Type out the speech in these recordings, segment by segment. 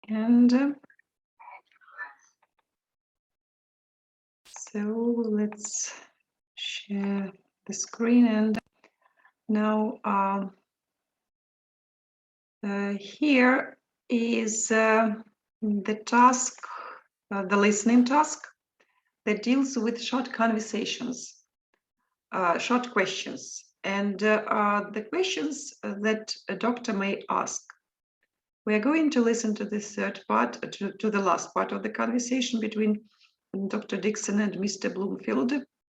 And so let's share the screen. And now here is the task, the listening task that deals with short conversations, short questions, and the questions that a doctor may ask. We are going to listen to the third part, to the last part of the conversation between Dr. Dixon and Mr. Bloomfield,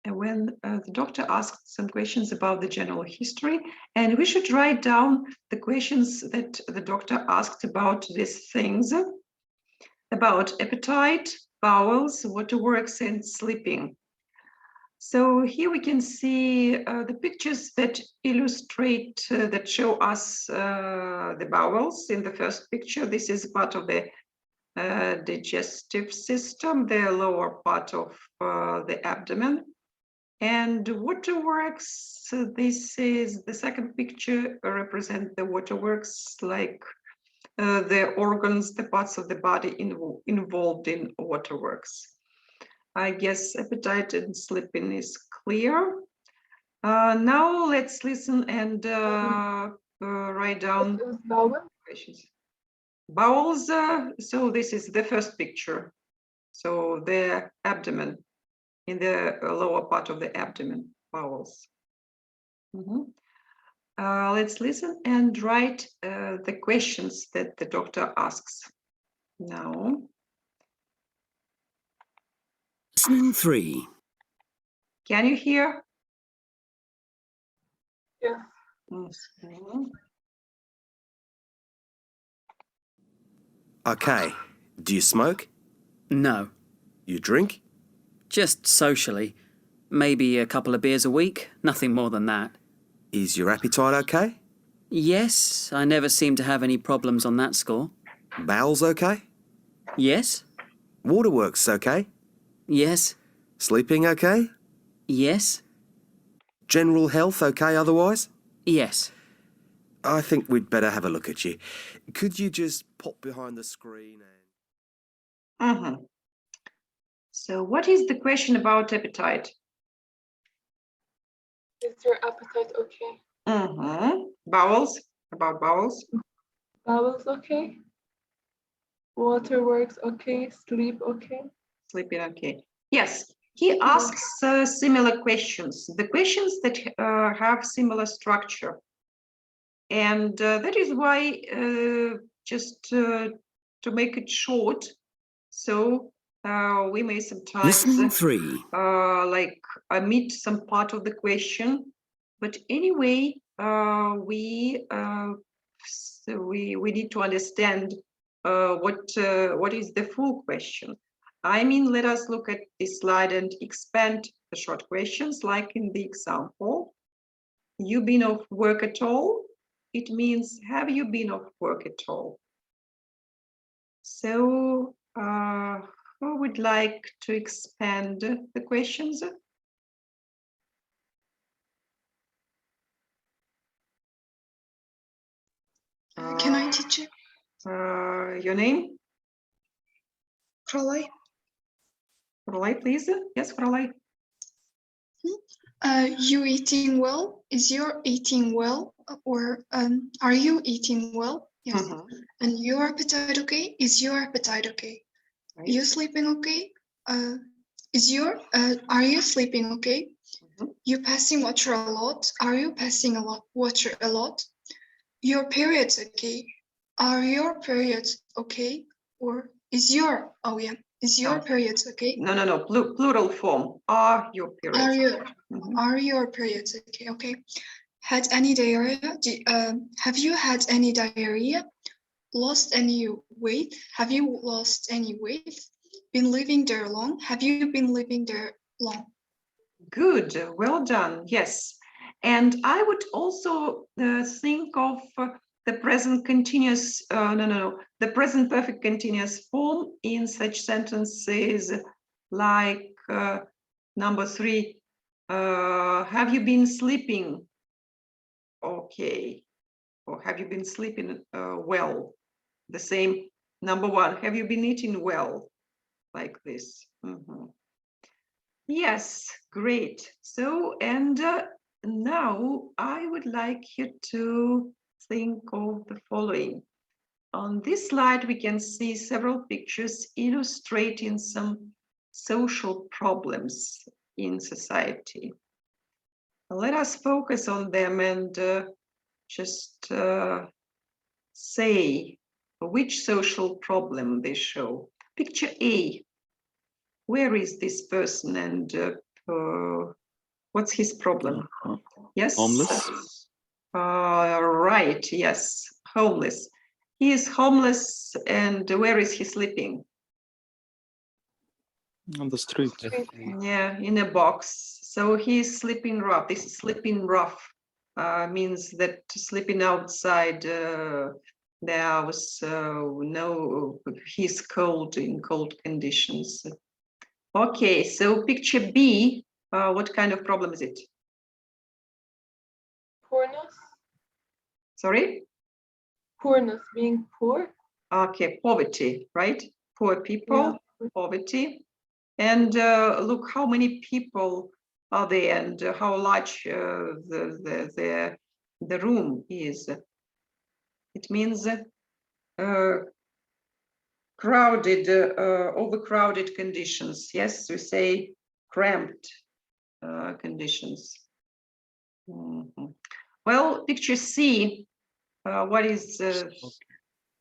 when the doctor asked some questions about the general history, and we should write down the questions that the doctor asked about these things, about appetite, bowels, waterworks, and sleeping. So here we can see the pictures that illustrate, that show us the bowels. In the first picture, this is part of the digestive system, the lower part of the abdomen. And waterworks, so this is the second picture, represent the waterworks, like the organs, the parts of the body involved in waterworks. I guess appetite and sleeping is clear. Now let's listen and write down questions. Bowels, so this is the first picture. So the abdomen, in the lower part of the abdomen, bowels. Let's listen and write the questions that the doctor asks. Now. Listening 3. Can you hear? Yeah. Okay. Do you smoke? No, You drink? just socially. Maybe a couple of beers a week, nothing more than that. Is your appetite okay? Yes, I never seem to have any problems on that score. Bowels okay? Yes, Waterworks okay? yes, Sleeping okay? yes, General health okay otherwise? yes. I think we'd better have a look at you. Could you just pop behind the screen and... So what is the question about appetite? Is your appetite okay? Bowels, about bowels. Bowels okay? Waterworks okay? Sleep okay? Sleeping okay. Yes, he asks similar questions, the questions that have similar structure. And that is why, just to make it short, so we may sometimes Listening 3. like omit some part of the question, but anyway, we need to understand what is the full question. I mean, let us look at this slide and expand the short questions, like in the example. You been off work at all? It means, have you been off work at all? So, who would like to expand the questions? Can I teach it? Your name? Prolay? Frolay, please. Yes, Frolay. You eating well? Is your eating well? Or are you eating well? Yes. And your appetite okay? Is your appetite okay? Right. You sleeping okay? Are you sleeping okay? You passing water a lot? Are you passing water a lot? Your periods okay? Are your periods okay? Or is your periods okay? No, plural form. Are your periods? Are your periods okay? Okay. Had any diarrhea? Have you had any diarrhea? Lost any weight? Have you lost any weight? Been living there long? Have you been living there long? Good, well done. Yes, and I would also think of the present continuous. The present perfect continuous form in such sentences like number 3. Have you been sleeping? Okay, or have you been sleeping well? The same Number one, have you been eating well like this? Mhm. Yes, great. So, and now I would like you to think of the following. On this slide, we can see several pictures illustrating some social problems in society. Let us focus on them and just say which social problem they show. Picture A. Where is this person and what's his problem? Yes? Homeless? Right, yes, homeless. He is homeless, and where is he sleeping? On the street. Yeah, in a box. So he is sleeping rough. This is sleeping rough. Means that sleeping outside the house, no, he's cold, in cold conditions. Okay, so picture B, what kind of problem is it? Poorness. Sorry? Poorness, being poor. Okay, poverty, right? Poor people, poverty. And look how many people are there and how large the room is. It means crowded, overcrowded conditions. Yes, we say cramped conditions. Mhm. Well, picture C, what is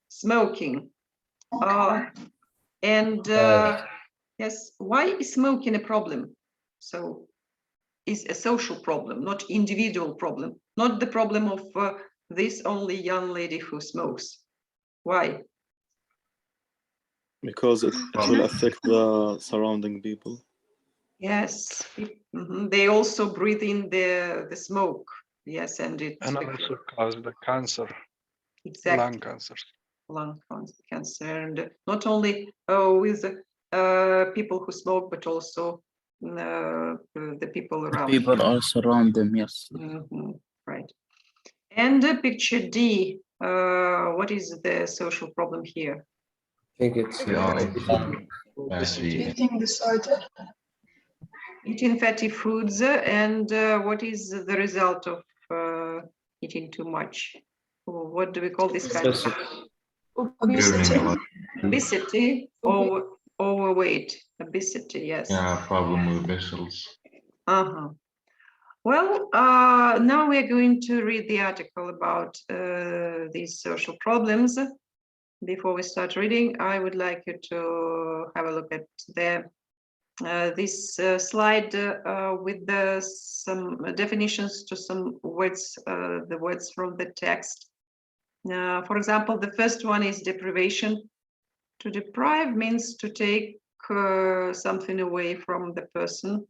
smoking? And yes, why is smoking a problem? So is a social problem, not individual problem, not the problem of this only young lady who smokes. Why? Because it will affect the surrounding people. Yes, they also breathe in the smoke. Yes, and it also cause the cancer, exactly lung cancer. Lung cancer, and not only with people who smoke, but also the people around. People also around them, yes. Right. And picture D, what is the social problem here? I think it's Eating disorder. Eating fatty foods, and what is the result of eating too much? What do we call this kind of Obesity. obesity or overweight? Obesity, yes. Yeah, problem with vessels. Well, now we're going to read the article about these social problems. Before we start reading, I would like you to have a look at this slide with some definitions to some words, the words from the text. For example, the first one is deprivation. To deprive means to take something away from the person.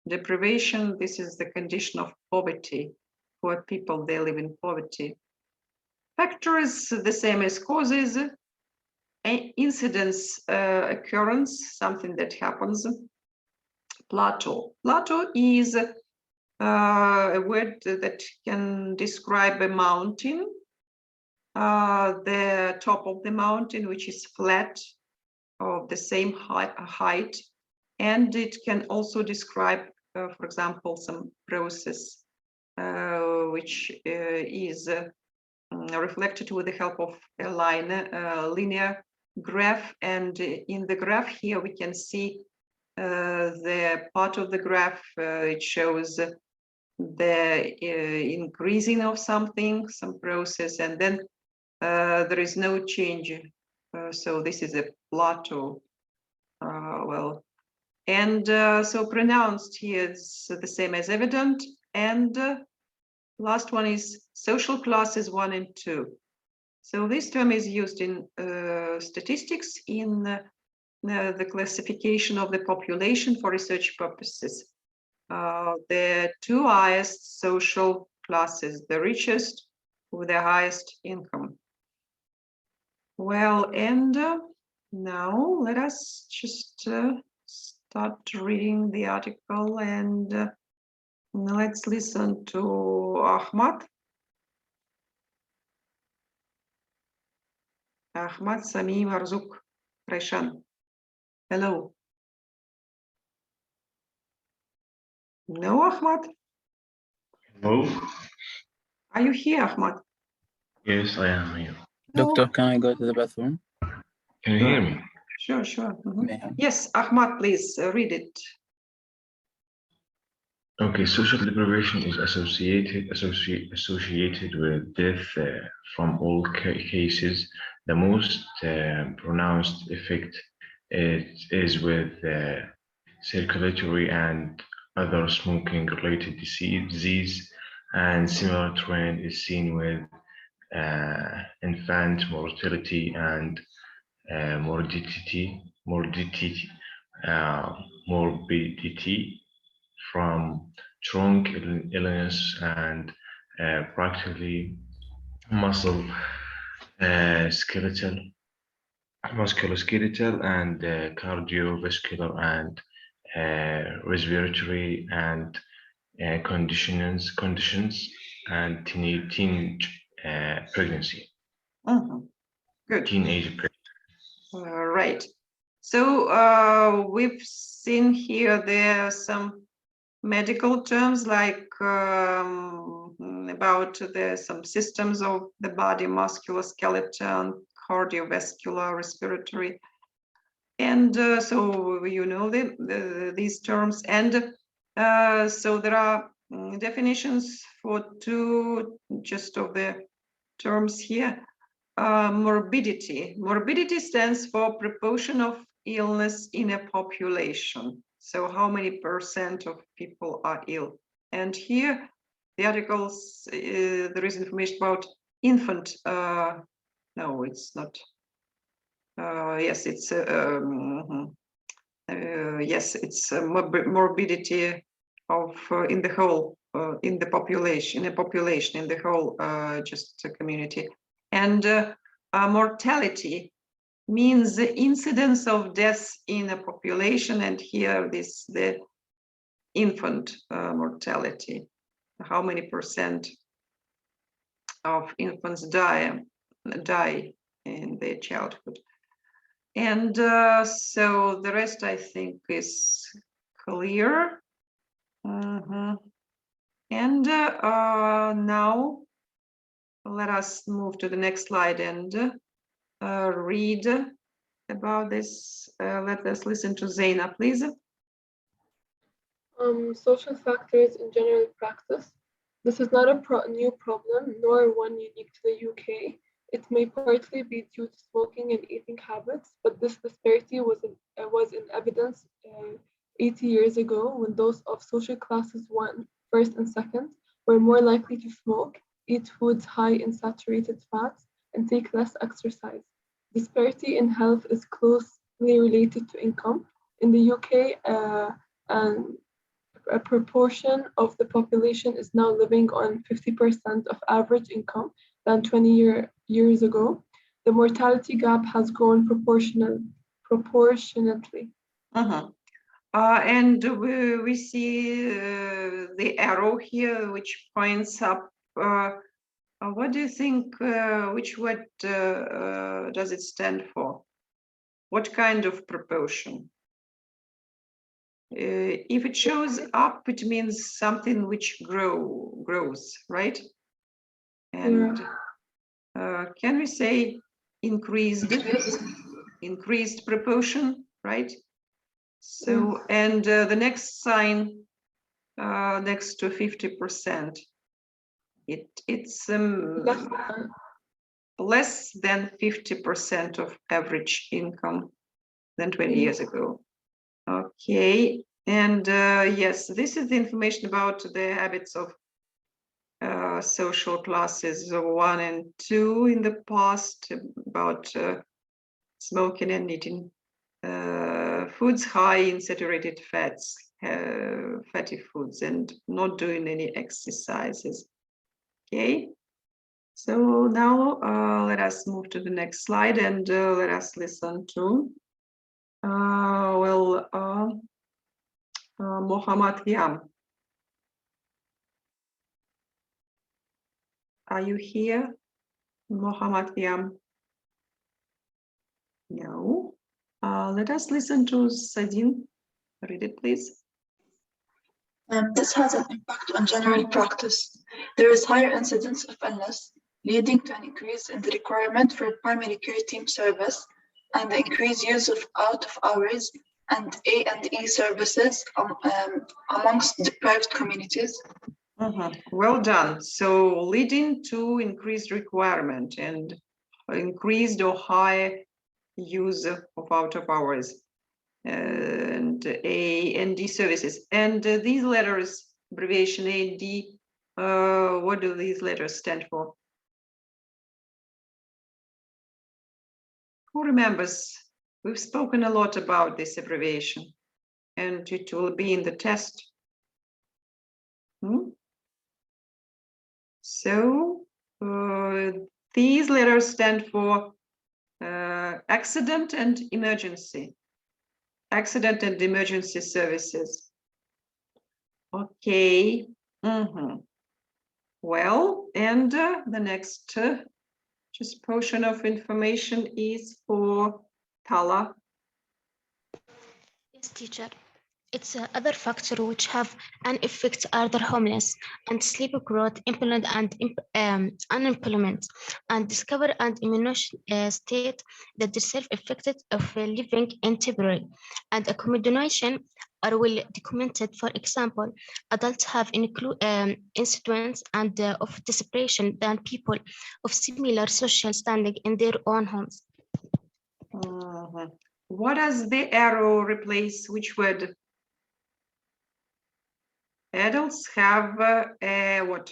Deprivation, this is the condition of poverty. Poor people, they live in poverty. Factors, the same as causes. Incidents, occurrence, something that happens. Plateau. Plateau is a word that can describe a mountain, the top of the mountain, which is flat, of the same height, and it can also describe, for example, some process which is reflected with the help of a linear graph. And in the graph here, we can see the part of the graph, it shows the increasing of something, some process, and then there is no change. So this is a plateau. Well, and so pronounced here is the same as evident. And last one is social classes 1 and 2. So this term is used in statistics in the classification of the population for research purposes. The two highest social classes, the richest with the highest income. Well, and now let us just start reading the article, and let's listen to Ahmad. Ahmad, Sami, Marzouk, Raishan. Hello. No, Ahmad? No? Are you here, Ahmad? Yes, I am here. Doctor, can I go to the bathroom? Can you hear me? Sure, sure. Mhm. May I? Yes, Ahmad, please read it. Okay, social deprivation is associated with death from all cases. The most pronounced effect is with circulatory and other smoking-related disease, and similar trend is seen with infant mortality and morbidity from trunk illness and practically muscle skeletal, musculoskeletal and cardiovascular and respiratory and conditions and teenage pregnancy, Mhm. Good. teenage pregnancy. Right. So we've seen here there are some medical terms like about some systems of the body, musculoskeletal, cardiovascular, respiratory, and so you know these terms, and so there are definitions for two just of the terms here. Morbidity. Morbidity stands for proportion of illness in a population. So how many percent of people are ill? And here, the articles, there is information about infant. No, it's not. Yes, it's yes, it's morbidity of in the whole in the population, in the whole just community. And mortality means the incidence of deaths in a population, and here this the infant mortality. How many percent of infants die in their childhood? And so the rest I think is clear. And now let us move to the next slide and read about this. Let us listen to Zaina, please. Social factors in general practice. This is not a new problem, nor one unique to the UK. It may partly be due to smoking and eating habits, but this disparity was in evidence 80 years ago when those of social classes 1, 1st, and 2nd were more likely to smoke, eat foods high in saturated fats, and take less exercise. Disparity in health is closely related to income. In the UK, and a proportion of the population is now living on 50% of average income than 20 years ago. The mortality gap has grown proportionately. And we see the arrow here, which points up. What do you think, which word does it stand for? What kind of proportion? If it shows up, it means something which grows, right? And can we say increased proportion, right? So, and the next sign next to 50%, it's less than 50% of average income than 20 years ago. Okay, and yes, this is the information about the habits of social classes 1 and 2 in the past, about smoking and eating foods high in saturated fats, fatty foods, and not doing any exercises. Okay, so now let us move to the next slide and let us listen to Mohammad Yam. Are you here, Mohammad Yam? No. Let us listen to Sadin. Read it, please. This has an impact on general practice. There is higher incidence of illness, leading to an increase in the requirement for primary care team service and the increased use of out-of-hours and A&E services amongst deprived communities. Well done. So leading to increased requirement and increased or high use of out-of-hours and A and D services. And these letters, abbreviation A and D, what do these letters stand for? Who remembers? We've spoken a lot about this abbreviation, and it will be in the test. So these letters stand for accident and emergency. Accident and emergency services. Okay. Well, and the next just portion of information is for Tala. Yes, teacher. It's other factors which have an effect are the homeless and sleep growth, employment and unemployment, and discover and immunization state that the self-affected of living in temporary and accommodation are well documented. For example, adults have incidents and of separation than people of similar social standing in their own homes. What does the arrow replace? Which word? Adults have what?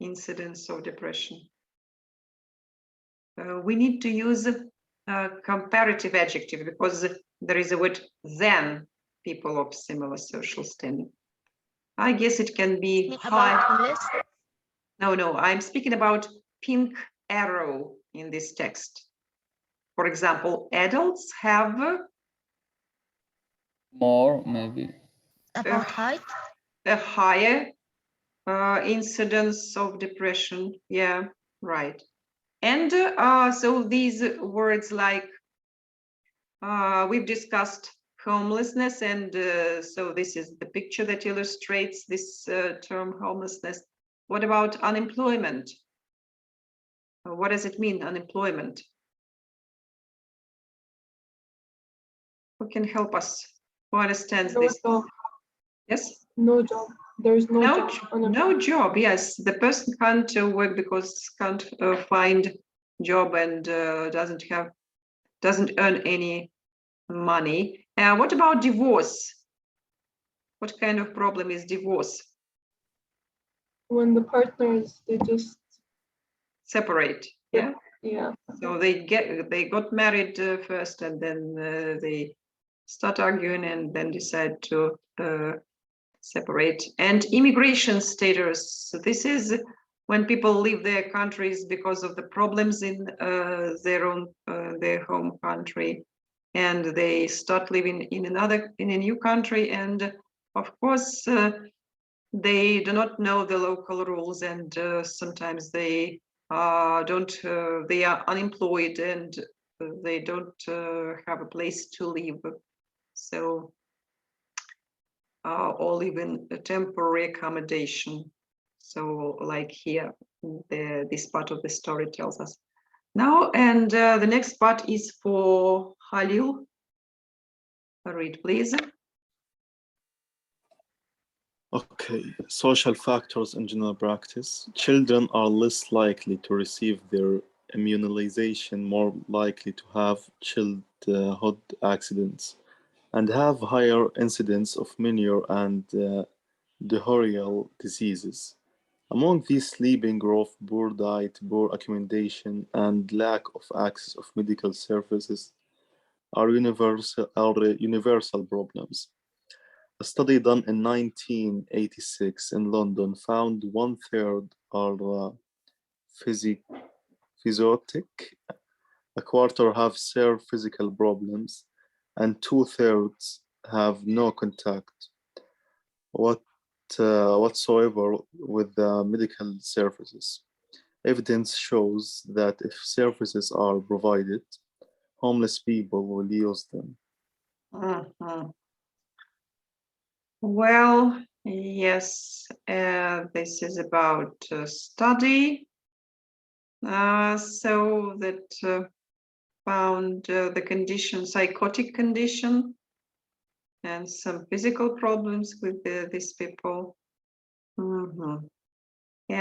Incidence of depression. We need to use a comparative adjective because there is a word than people of similar social standing. I guess it can be high. No, I'm speaking about pink arrow in this text. For example, adults have more, maybe. About height? A higher incidence of depression. Yeah, right. And so these words like we've discussed homelessness, and so this is the picture that illustrates this term homelessness. What about unemployment? What does it mean, unemployment? Who can help us? Who understands this? Job. Yes? No job. There's no job. No job, yes. The person can't work because can't find job and doesn't earn any money. What about divorce? What kind of problem is divorce? When the partners, they just separate, yeah? Yeah. So they got married first, and then they start arguing and then decide to separate. And immigration status. So this is when people leave their countries because of the problems in their home country, and they start living in a new country, and of course they do not know the local rules, and sometimes they they are unemployed and they don't have a place to live, so or live in a temporary accommodation. So like here, this part of the story tells us. Now, and the next part is for Halil. Read, please. Okay, social factors in general practice. Children are less likely to receive their immunization, more likely to have childhood accidents, and have higher incidence of menial and diarrheal diseases. Among these, sleeping growth, poor diet, poor accommodation, and lack of access of medical services are universal problems. A study done in 1986 in London found 1/3 are physiotic, a quarter have severe physical problems, and 2/3 have no contact whatsoever with the medical services. Evidence shows that if services are provided, homeless people will use them. Mhm. Well, yes, this is about study. So that found the condition, psychotic condition, and some physical problems with these people. Mhm.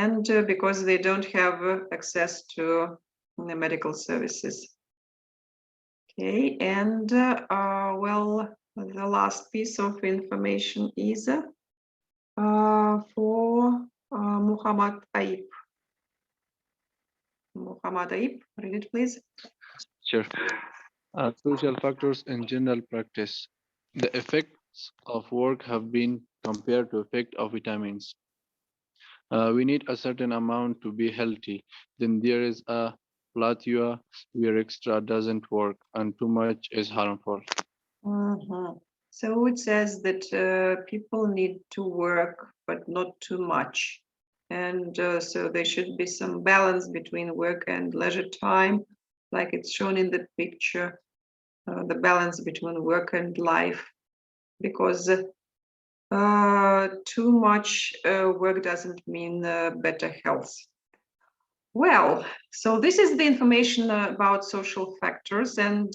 And because they don't have access to the medical services. Okay, and well, the last piece of information is for Muhammad Aib. Muhammad Aib, read it please. Sure. Social factors in general practice. The effects of work have been compared to effect of vitamins. We need a certain amount to be healthy. Then there is a plateau where extra doesn't work and too much is harmful. Mhm. So it says that people need to work, but not too much. And so there should be some balance between work and leisure time, like it's shown in the picture, the balance between work and life, because too much work doesn't mean better health. Well, so this is the information about social factors, and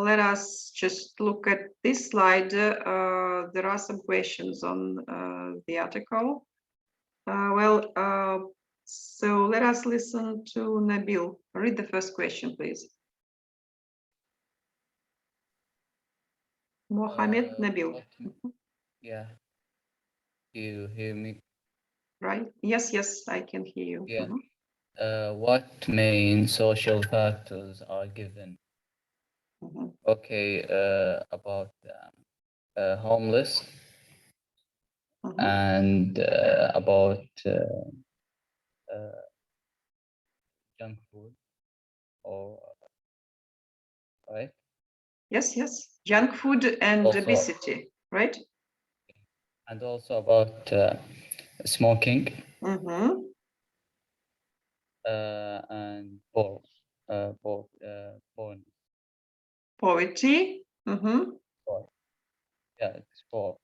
let us just look at this slide. There are some questions on the article. So let us listen to Nabil. Read the first question, please. Mohammed Nabil. Yeah. Do you hear me? Right? Yes, yes, I can hear you. Yeah. Mhm. What main social factors are given? Mhm. Okay, about homeless Mhm. and about junk food, or right? Yes, yes. Junk food and Also- obesity, right? And also about smoking Mm-hmm. and porn. Poverty. Mm-hmm. Porn. Yeah, it's porn.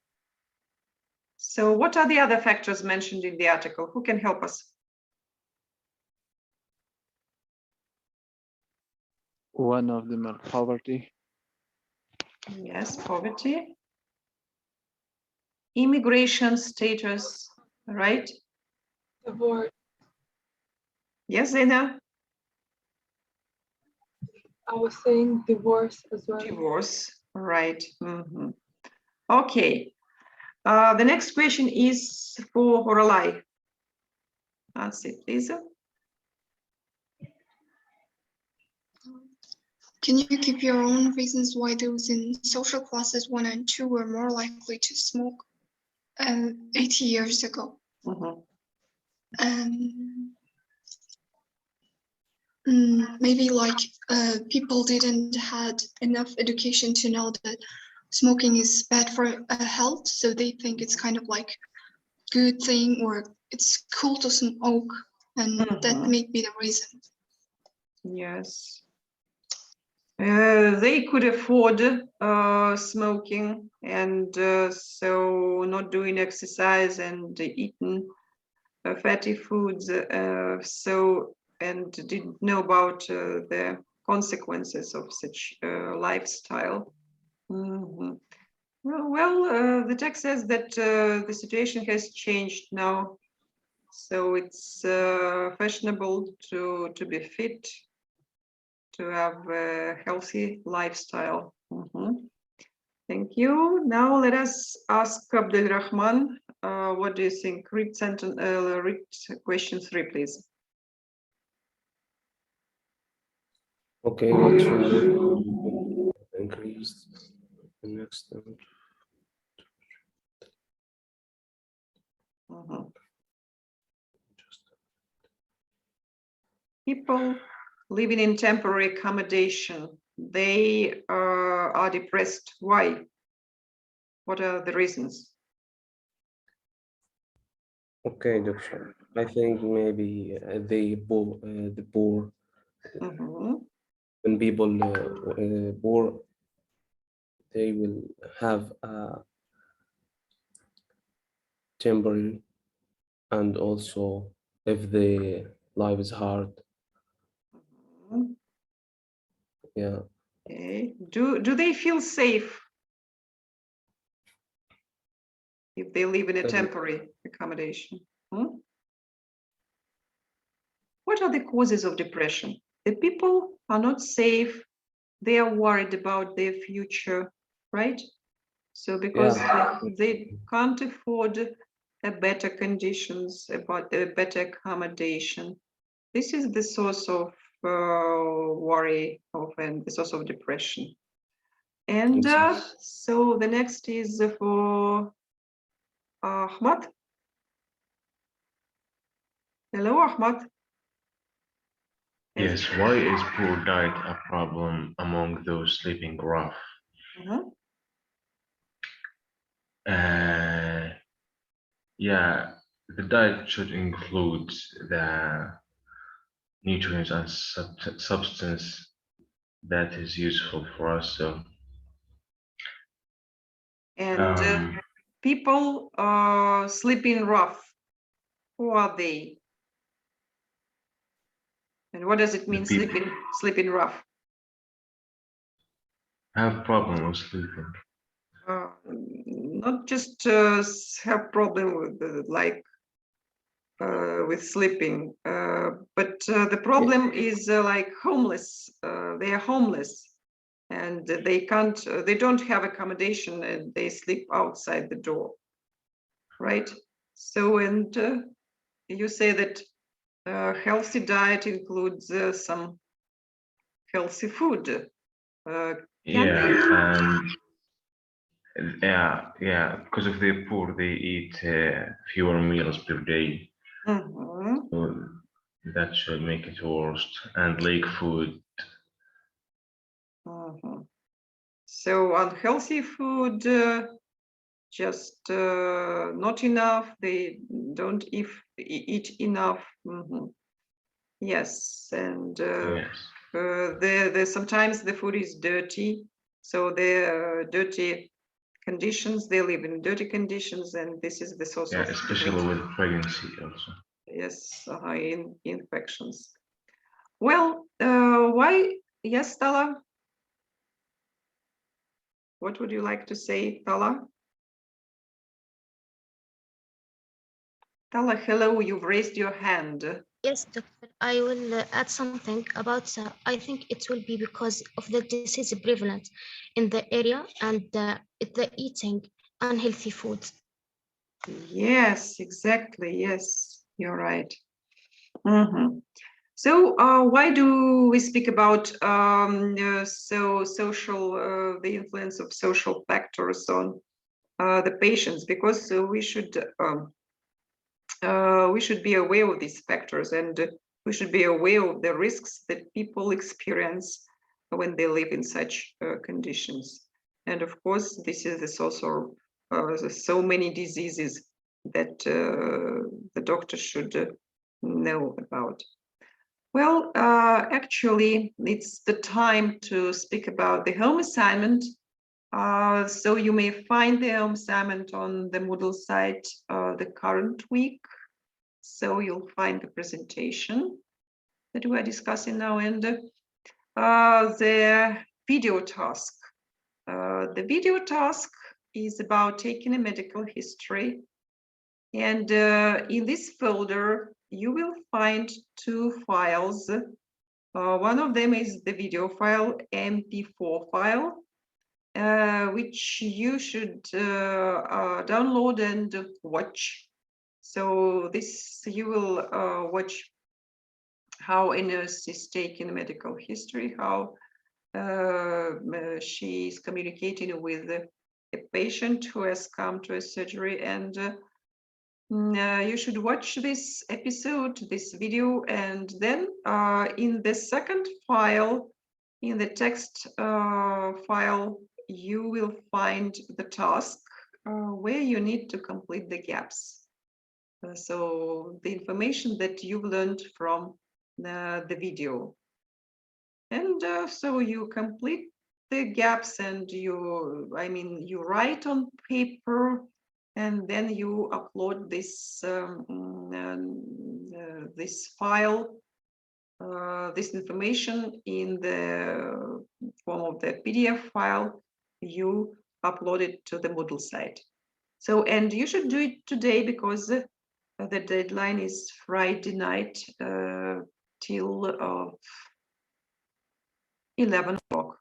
So what are the other factors mentioned in the article? Who can help us? One of them are poverty, Yes, poverty. Immigration status, right? Divorce. Yes, Zena? I was saying divorce as well. Divorce, right. Mhm. Okay. The next question is for Horalai. Answer, please. Can you give your own reasons why those in social classes 1 and 2 were more likely to smoke 80 years ago? Mhm. Maybe like people didn't had enough education to know that smoking is bad for health, so they think it's kind of like good thing or it's cool to smoke, and that Mhm. may be the reason. Yes. They could afford smoking, and so not doing exercise and eating fatty foods, and didn't know about the consequences of such lifestyle. Mhm. Well, the text says that the situation has changed now, so it's fashionable to be fit, to have a healthy lifestyle. Mhm. Thank you. Now let us ask Abdelrahman, what do you think? Read question 3, please. Okay, let's try to increase the next one. Mhm. People living in temporary accommodation, they are depressed. Why? What are the reasons? Okay, doctor. I think maybe the poor Mhm. when people poor, they will have a temporary, and also if the life is hard, Mhm. yeah, Okay. Do they feel safe if they live in a uh, temporary accommodation? Hmm? What are the causes of depression? The people are not safe. They are worried about their future, right? So because yeah, they can't afford a better conditions, about a better accommodation. This is the source of worry of and the source of depression. And exactly. so the next is for Ahmad. Hello, Ahmad. Yes, why is poor diet a problem among those sleeping rough? Uh-huh. Uh, yeah, the diet should include the nutrients and substance that is useful for us. So, And um, people sleeping rough. Who are they? And what does it the mean people sleeping rough? have problem with sleeping. Not just have problem with with sleeping, but the problem is like homeless. They are homeless, and they can't. They don't have accommodation, and they sleep outside the door, right? So, and you say that healthy diet includes some healthy food. Can they? Yeah, yeah. Because if they're poor, they eat fewer meals per day. Mhm. So that should make it worse. And lake food. Mhm. So unhealthy food, just not enough. They don't eat enough. Mhm. Yes, and Yes. sometimes the food is dirty. So the dirty conditions. They live in dirty conditions, and this is the source Yeah, of especially with pregnancy also. yes, infections. Well, why? Yes, Tala. What would you like to say, Tala? Tala, hello. You've raised your hand. Yes, doctor, I will add something about, I think it will be because of the disease prevalent in the area and the eating unhealthy foods. Yes, exactly. Yes, you're right. Mhm. So, why do we speak about social the influence of social factors on the patients? Because we should be aware of these factors, and we should be aware of the risks that people experience when they live in such conditions. And of course, this is the source of so many diseases that the doctor should know about. Well, actually, it's the time to speak about the home assignment. So you may find the home assignment on the Moodle site the current week. So you'll find the presentation that we are discussing now, and the video task. The video task is about taking a medical history. And in this folder, you will find two files. One of them is the video file, MP4 file, which you should download and watch. So this you will watch how a nurse is taking medical history, how she is communicating with a patient who has come to a surgery, and you should watch this episode, this video, and then in the second file, in the text file, you will find the task where you need to complete the gaps. So the information that you've learned from the video. And so you complete the gaps and you write on paper, and then you upload this this file, this information in the form of the PDF file. You upload it to the Moodle site. So, and you should do it today because the deadline is Friday night till 11 o'clock.